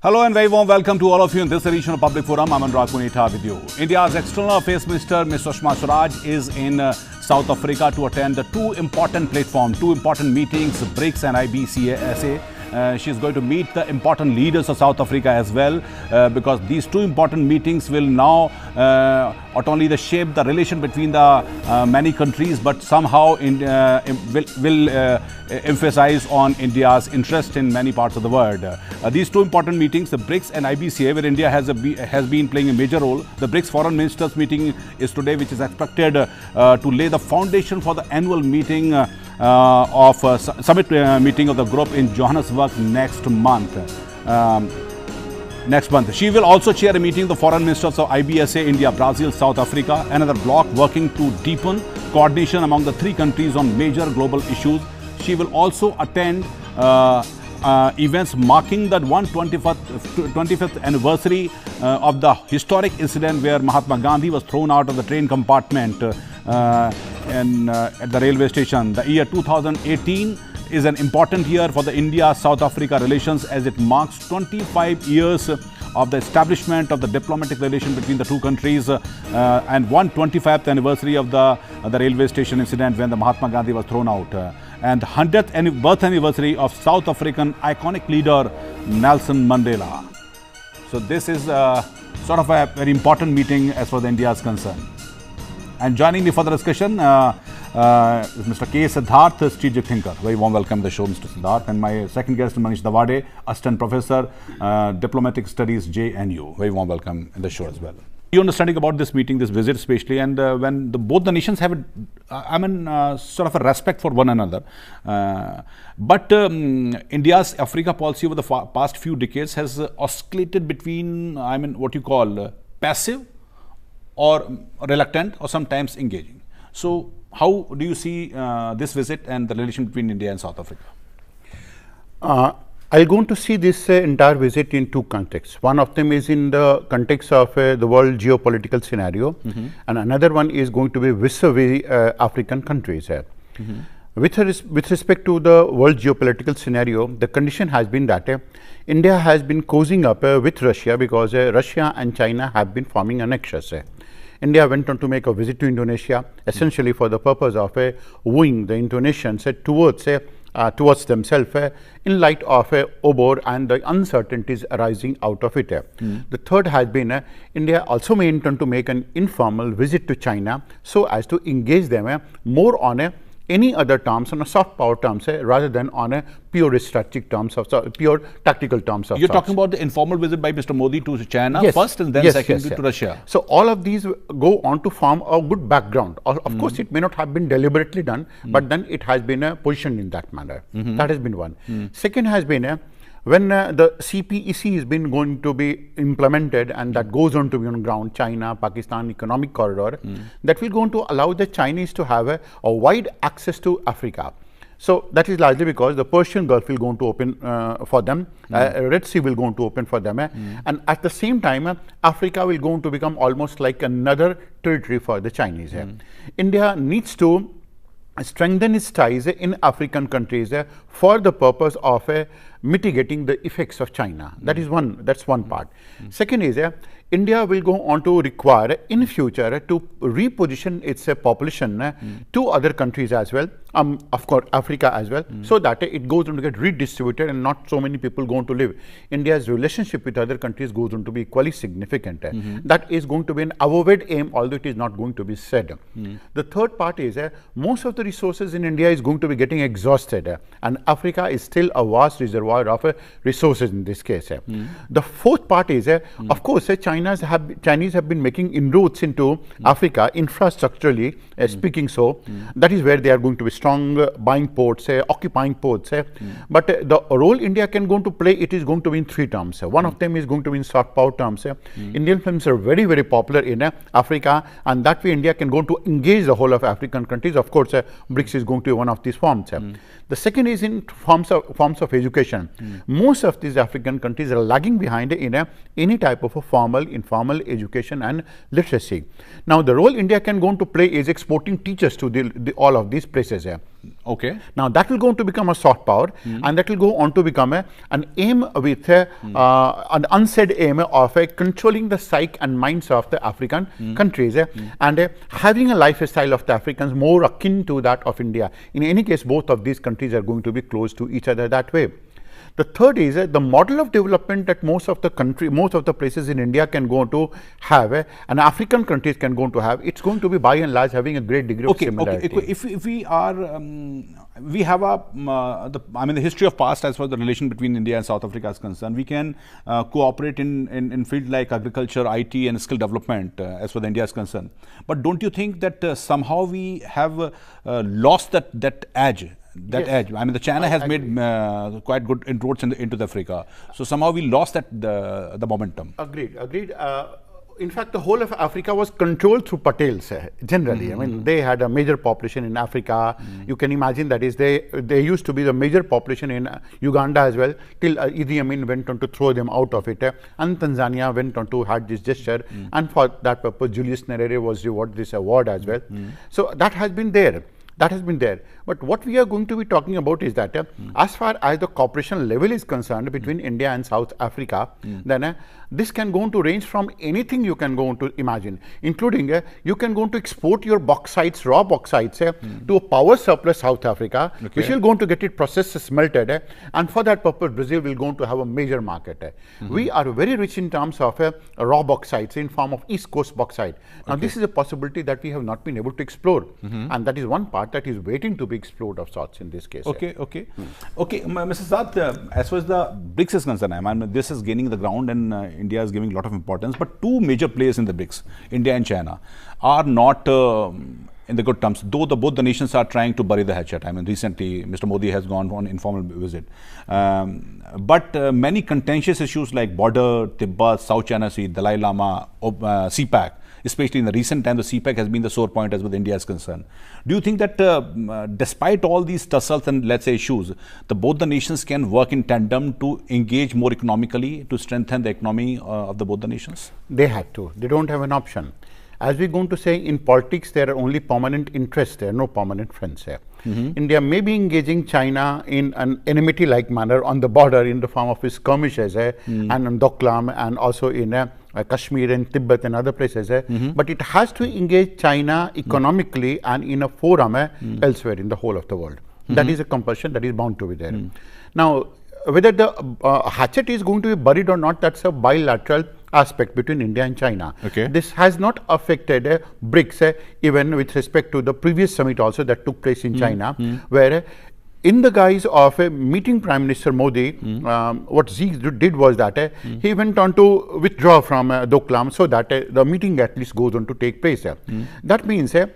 Hello and very warm welcome to all of you in this edition of Public Forum. I'm Anurag Punitha with you. India's External Affairs Minister, Ms. Sushma Swaraj, is in South Africa to attend the two important meetings, BRICS and IBCSA. She is going to meet the important leaders of South Africa as well, because these two important meetings will now not only shape the relation between the many countries, but somehow will emphasize on India's interest in many parts of the world. These two important meetings, the BRICS and IBCA, where India has been playing a major role. The BRICS Foreign Ministers meeting is today, which is expected to lay the foundation for the annual meeting summit meeting of the group in Johannesburg next month. She will also chair a meeting of the foreign ministers of IBSA, India, Brazil, South Africa, another bloc working to deepen coordination among the three countries on major global issues. She will also attend events marking the 125th anniversary of the historic incident where Mahatma Gandhi was thrown out of the train compartment at the railway station. The year 2018 is an important year for the India-South Africa relations, as it marks 25 years of the establishment of the diplomatic relation between the two countries and 125th anniversary of the railway station incident when the Mahatma Gandhi was thrown out, and 100th birth anniversary of South African iconic leader Nelson Mandela. So this is sort of a very important meeting as far as India is concerned. And joining me for the discussion is Mr. K.Siddhartha, strategic thinker. Very warm welcome to the show, Mr. Siddhartha. And my second guest, Manish Davade, assistant professor, diplomatic studies, JNU. Very warm welcome in the show as well. Your understanding about this meeting, this visit especially, and when both the nations have sort of a respect for one another. But India's Africa policy over the past few decades has oscillated between, what you call passive or reluctant or sometimes engaging. So how do you see this visit and the relation between India and South Africa? I'm going to see this entire visit in two contexts. One of them is in the context of the world geopolitical scenario, and another one is going to be vis-a-vis African countries. With respect to the world geopolitical scenario, the condition has been that India has been cozying up with Russia, because Russia and China have been forming a nexus. India went on to make a visit to Indonesia, essentially for the purpose of wooing the Indonesians towards themselves in light of OBOR and the uncertainties arising out of it. The third has been India also may intend to make an informal visit to China so as to engage them more on any other terms, on a soft power terms, rather than on a pure strategic terms of pure tactical terms of. You're talking about the informal visit by Mr. Modi to China first, and then secondly to Russia. So all of these go on to form a good background. Of course, it may not have been deliberately done, but then it has been positioned in that manner. That has been one. Second has been when the CPEC has been going to be implemented, and that goes on to be on ground, China-Pakistan economic corridor, that will going to allow the Chinese to have a wide access to Africa. So that is largely because the Persian Gulf will going to open for them, Red Sea will going to open for them, and at the same time, Africa will going to become almost like another territory for the Chinese. India needs to strengthen its ties in African countries for the purpose of mitigating the effects of China. That's one part. Second is India will go on to require in future to reposition its population to other countries as well, of course Africa as well, so that it goes on to get redistributed and not so many people going to live. India's relationship with other countries goes on to be equally significant. That is going to be an avowed aim, although it is not going to be said. The third part is most of the resources in India is going to be getting exhausted, and Africa is still a vast reservoir of resources in this case. The fourth part is of course Chinese have been making inroads into Africa infrastructurally speaking. So that is where they are going to be strong buying ports, occupying ports. But the role India can go to play, it is going to be in three terms. One of them is going to be in soft power terms. Indian films are very, very popular in Africa, and that way India can go to engage the whole of African countries. Of course, BRICS is going to be one of these forms. The second is in forms of education. Most of these African countries are lagging behind in any type of a formal, informal education and literacy. Now, the role India can go on to play is exporting teachers to all of these places. Okay. Now that will go on to become a soft power, and that will go on to become an aim with an unsaid aim of controlling the psyche and minds of the African countries and having a lifestyle of the Africans more akin to that of India. In any case, both of these countries are going to be close to each other that way. The third is the model of development that most of the places in India can go to have, and African countries can go to have. It's going to be by and large having a great degree of similarity. Okay. If we are, we have a, the history of past as far as the relation between India and South Africa is concerned. We can cooperate in fields like agriculture, IT, and skill development as far as India is concerned. But don't you think that somehow we have lost that edge? Edge. I mean, the China has made quite good inroads into the Africa. So somehow we lost the momentum. Agreed. In fact, the whole of Africa was controlled through Patels generally. I mean, they had a major population in Africa. You can imagine that is they used to be the major population in Uganda as well, till Idi Amin went on to throw them out of it, and Tanzania went on to had this gesture, and for that purpose Julius Nyerere was rewarded this award as well. So that has been there. But what we are going to be talking about is that as far as the cooperation level is concerned between India and South Africa, then this can go on to range from anything you can go on to imagine, including you can go on to export your bauxites, raw bauxites to a power surplus South Africa, which will go on to get it processed, smelted, and for that purpose Brazil will go on to have a major market. We are very rich in terms of raw bauxites in form of East Coast bauxite. Now this is a possibility that we have not been able to explore, and that is one part that is waiting to be explored of sorts in this case. Okay. Mr. Siddhartha, as far as the BRICS is concerned, I mean, this is gaining the ground and India is giving a lot of importance, but two major players in the BRICS, India and China, are not in the good terms, though both the nations are trying to bury the hatchet. I mean, recently Mr. Modi has gone on informal visit. But many contentious issues like border, Tibet, South China Sea, Dalai Lama, CPAC, especially in the recent time, the CPAC has been the sore point as with India is concerned. Do you think that despite all these tussles and let's say issues, both the nations can work in tandem to engage more economically to strengthen the economy of both the nations? They have to. They don't have an option. As we're going to say, in politics, there are only permanent interests, there are no permanent friends here. India may be engaging China in an enmity-like manner on the border in the form of skirmishes and on Doklam and also in Kashmir and Tibet and other places. But it has to engage China economically and in a forum elsewhere in the whole of the world. That is a compulsion that is bound to be there. Now, whether the hatchet is going to be buried or not, that's a bilateral aspect between India and China. This has not affected BRICS even with respect to the previous summit also that took place in China, where in the guise of meeting Prime Minister Modi, what Xi did was that he went on to withdraw from Doklam so that the meeting at least goes on to take place. That means the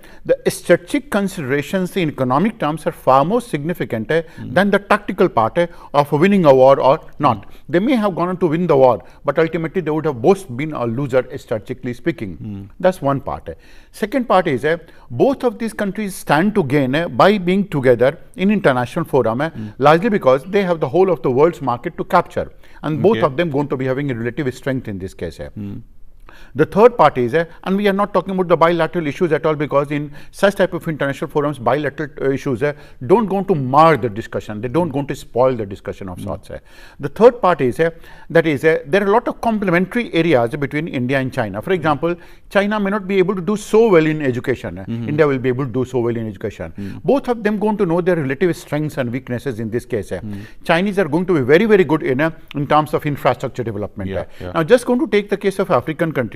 strategic considerations in economic terms are far more significant than the tactical part of winning a war or not. They may have gone on to win the war, but ultimately they would have both been a loser strategically speaking. That's one part. Second part is both of these countries stand to gain by being together in international forum, largely because they have the whole of the world's market to capture, and both of them going to be having a relative strength in this case. The third part is, and we are not talking about the bilateral issues at all, because in such type of international forums, bilateral issues don't go to mar the discussion, they don't go to spoil the discussion of sorts. The third part is, there are a lot of complementary areas between India and China. For example, China may not be able to do so well in education, India will be able to do so well in education. Both of them going to know their relative strengths and weaknesses in this case. Chinese are going to be very, very good in terms of infrastructure development. Now, just going to take the case of African countries,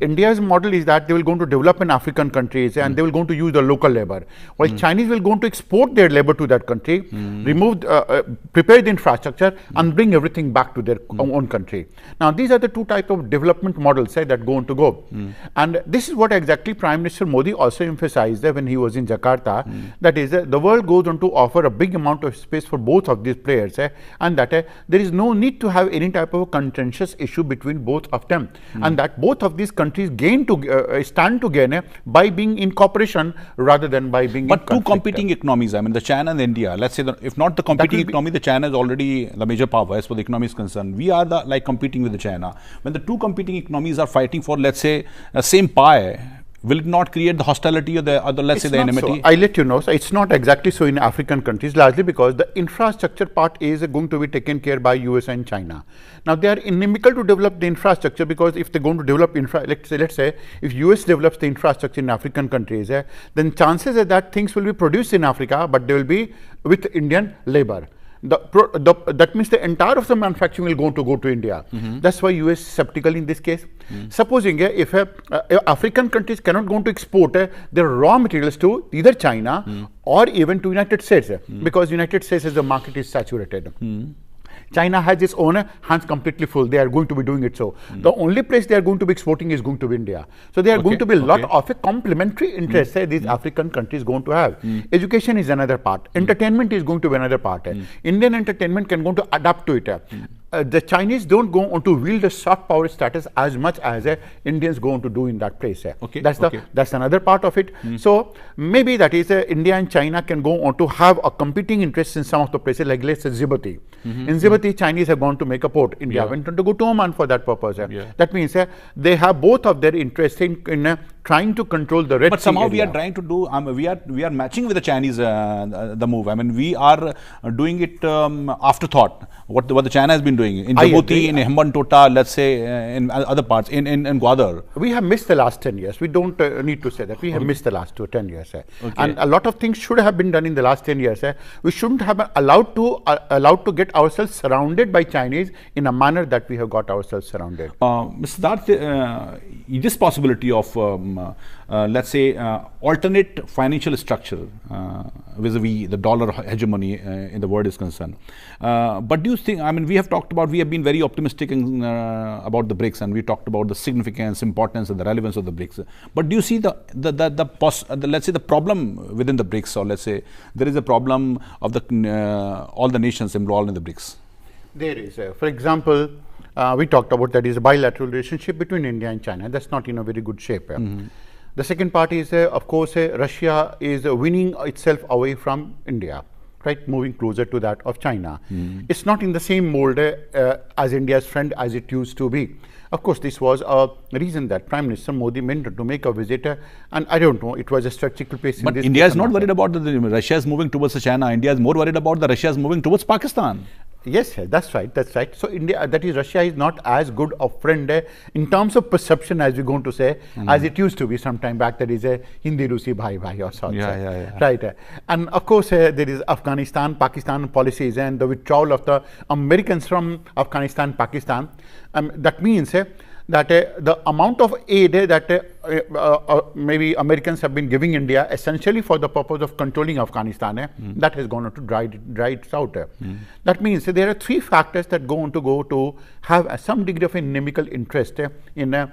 India's model is that they will go to develop in African countries and they will go to use the local labor, while Chinese will go to export their labor to that country, prepare the infrastructure and bring everything back to their own country. Now, these are the two types of development models that go on to go. And this is what exactly Prime Minister Modi also emphasized when he was in Jakarta, that is, the world goes on to offer a big amount of space for both of these players, and that there is no need to have any type of a contentious issue between both of them, and that both of these countries stand to gain by being in cooperation rather than by being in conflict. Two competing economies, I mean the China and India, let's say that if not the competing economy, the China is already the major power as far the economy is concerned. We are competing with the China. When the two competing economies are fighting for, let's say, same pie, will it not create the hostility or the let's say the enmity? So. I'll let you know. So it's not exactly so in African countries, largely because the infrastructure part is going to be taken care by US and China. Now they are inimical to develop the infrastructure, because if they're going to develop let's say if US develops the infrastructure in African countries, then chances are that things will be produced in Africa, but they will be with Indian labor. That means the entire of the manufacturing will go to India. That's why US is skeptical in this case. Supposing if African countries cannot go to export their raw materials to either China or even to United States, because United States as the market is saturated. China has its own hands completely full. They are going to be doing it so. The only place they are going to be exporting is going to be India. So there are going to be a lot of a complementary interest these African countries going to have. Education is another part. Entertainment is going to be another part. Indian entertainment can go to adapt to it. The Chinese don't go on to wield a soft power status as much as Indians go on to do in that place. That's another part of it. So maybe that is India and China can go on to have a competing interest in some of the places, like let's say Djibouti. In Djibouti, Chinese have gone to make a port. India went on to go to Oman for that purpose. That means they have both of their interests in trying to control the Red Sea. But somehow area. we are trying to do, we are matching with the Chinese the move. I mean, we are doing it afterthought. What the China has been doing in Djibouti, in Hambantota, let's say in other parts, in Gwadar. We have missed the last 10 years. We don't need to say that. We have missed the last 10 years. And a lot of things should have been done in the last 10 years. We shouldn't have been allowed to get ourselves surrounded by Chinese in a manner that we have got ourselves surrounded. Mr. Siddhartha, this possibility of let's say alternate financial structure vis-a-vis the dollar hegemony in the world is concerned. But do you think, I mean, we have been very optimistic about the BRICS, and we talked about the significance, importance and the relevance of the BRICS. But do you see let's say the problem within the BRICS, or let's say there is a problem of all the nations involved in the BRICS? There is. For example, we talked about that is a bilateral relationship between India and China. That's not in a very good shape. The second part is, of course, Russia is winning itself away from India, right? Moving closer to that of China. It's not in the same mold as India's friend as it used to be. Of course, this was a reason that Prime Minister Modi meant to make a visit, and I don't know, it was a strategical place. But India is not worried about Russia is moving towards China. India is more worried about the Russia is moving towards Pakistan. Yes, that's right. That's right. So India, that is, Russia is not as good a friend in terms of perception, as we're going to say, as it used to be some time back. That is a Hindi Rusi bhai bhai or something. Right. And of course, there is Afghanistan, Pakistan policies, and the withdrawal of the Americans from Afghanistan, Pakistan. That means that the amount of aid that maybe Americans have been giving India essentially for the purpose of controlling Afghanistan, that has gone on to dry it out. That means there are three factors that go to have some degree of inimical interest in a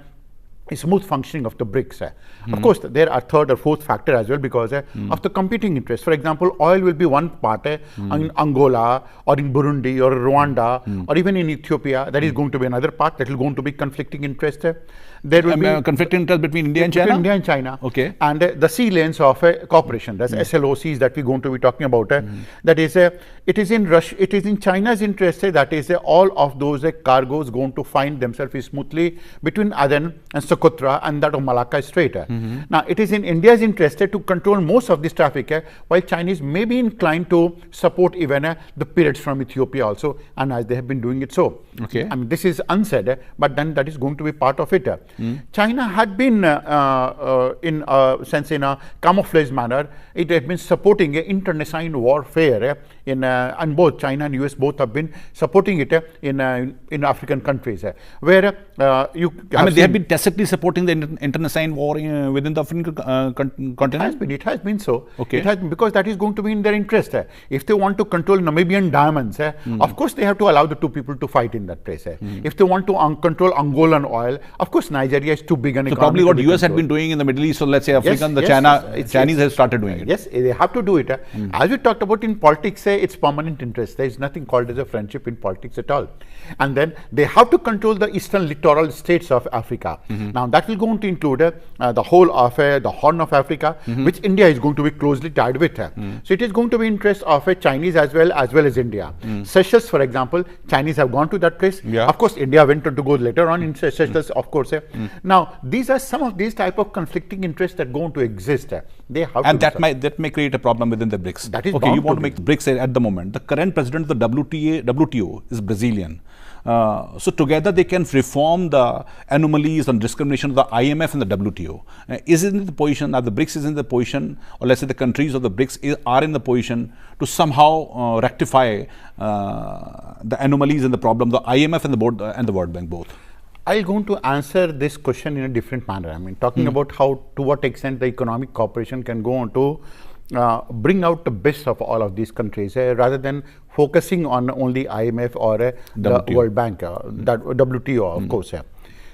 smooth functioning of the BRICS. Of course, there are third or fourth factor as well, because of the competing interests. For example, oil will be one part in Angola or in Burundi or Rwanda or even in Ethiopia. That is going to be another part that will going to be conflicting interest. There will be conflicting interest between India and China? India and China. Okay. And the sea lanes of cooperation, that's SLOCs that we're going to be talking about. That is, it is in Russia, it is in China's interest that is all of those cargoes going to find themselves smoothly between Aden and Socotra and that of Malacca Strait. Now, it is in India's interest to control most of this traffic, while Chinese may be inclined to support even the periods from Ethiopia also, and as they have been doing it so. Okay. I mean, this is unsaid, but then that is going to be part of it. China had been, in a sense, in a camouflage manner, it had been supporting internecine warfare and both China and US both have been supporting it in African countries, where they have been tacitly supporting the internecine war within the African continent? It has been so. Okay. It has been, because that is going to be in their interest. If they want to control Namibian diamonds, of course they have to allow the two people to fight in that place. If they want to control Angolan oil, of course Nigeria is too big an economy. So probably what US had been doing in the Middle East, so let's say African, Chinese have started doing it. Yes, they have to do it. As we talked about in politics, it's permanent interest. There is nothing called as a friendship in politics at all. And then they have to control the eastern littoral states of Africa. Now that will going to include the whole of the Horn of Africa, which India is going to be closely tied with. So it is going to be interest of Chinese as well as India. Seychelles, for example, Chinese have gone to that place. Of course, India went on to go later on in Seychelles, of course. Now, these are some of these type of conflicting interests that are going to exist. They have and to that may create a problem within the BRICS. That is okay. You bound want to to make BRICS at the moment. The current president of the WTO is Brazilian. So together they can reform the anomalies and discrimination of the IMF and the WTO. Is it in the position, the BRICS is in the position, or let's say the countries of the BRICS are in the position to somehow rectify the anomalies and the problem, the IMF and the World Bank both? I'm going to answer this question in a different manner. I mean, talking about how, to what extent the economic cooperation can go on to bring out the best of all of these countries, rather than focusing on only IMF or the World Bank, that WTO, of course.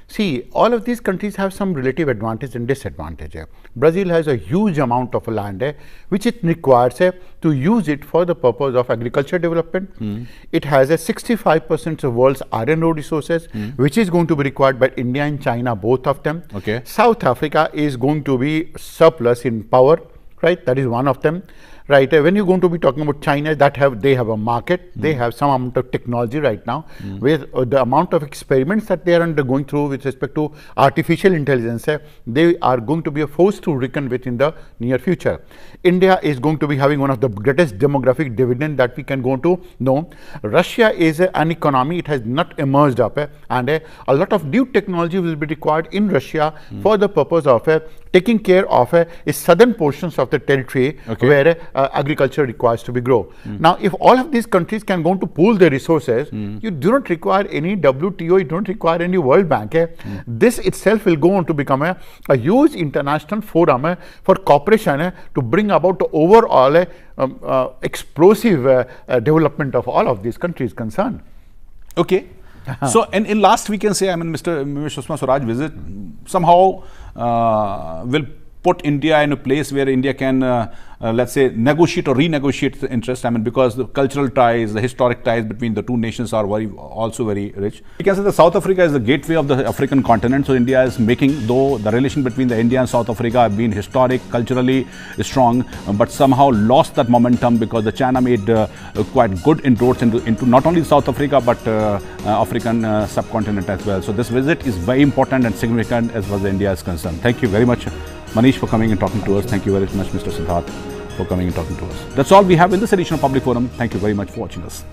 See, all of these countries have some relative advantage and disadvantage. Brazil has a huge amount of land, which it requires to use it for the purpose of agriculture development. It has 65% of world's iron ore resources, which is going to be required by India and China, both of them. Okay. South Africa is going to be surplus in power, right? That is one of them. Right, when you're going to be talking about China, they have a market, they have some amount of technology right now, where the amount of experiments that they are undergoing through with respect to artificial intelligence, they are going to be a force to reckon with in the near future. India is going to be having one of the greatest demographic dividend that we can go to know. Russia is an economy, it has not emerged up, and a lot of new technology will be required in Russia for the purpose of taking care of southern portions of the territory, where agriculture requires to be grow. Now, if all of these countries can go to pool their resources, you do not require any WTO, you don't require any World Bank. This itself will go on to become a huge international forum for cooperation to bring about the overall explosive development of all of these countries concerned. Okay. So, in last we can say, I mean, Mr. Sushma Swaraj visit somehow will put India in a place where India can, let's say, negotiate or renegotiate the interest. I mean, because the cultural ties, the historic ties between the two nations are also very rich. We can say that South Africa is the gateway of the African continent. So India is making, though the relation between the India and South Africa have been historic, culturally strong, but somehow lost that momentum because the China made quite good inroads into not only South Africa but African subcontinent as well. So this visit is very important and significant as far as India is concerned. Thank you very much, Manish, for coming and talking to us. Thank you very much, Mr. Siddhartha, for coming and talking to us. That's all we have in this edition of Public Forum. Thank you very much for watching us.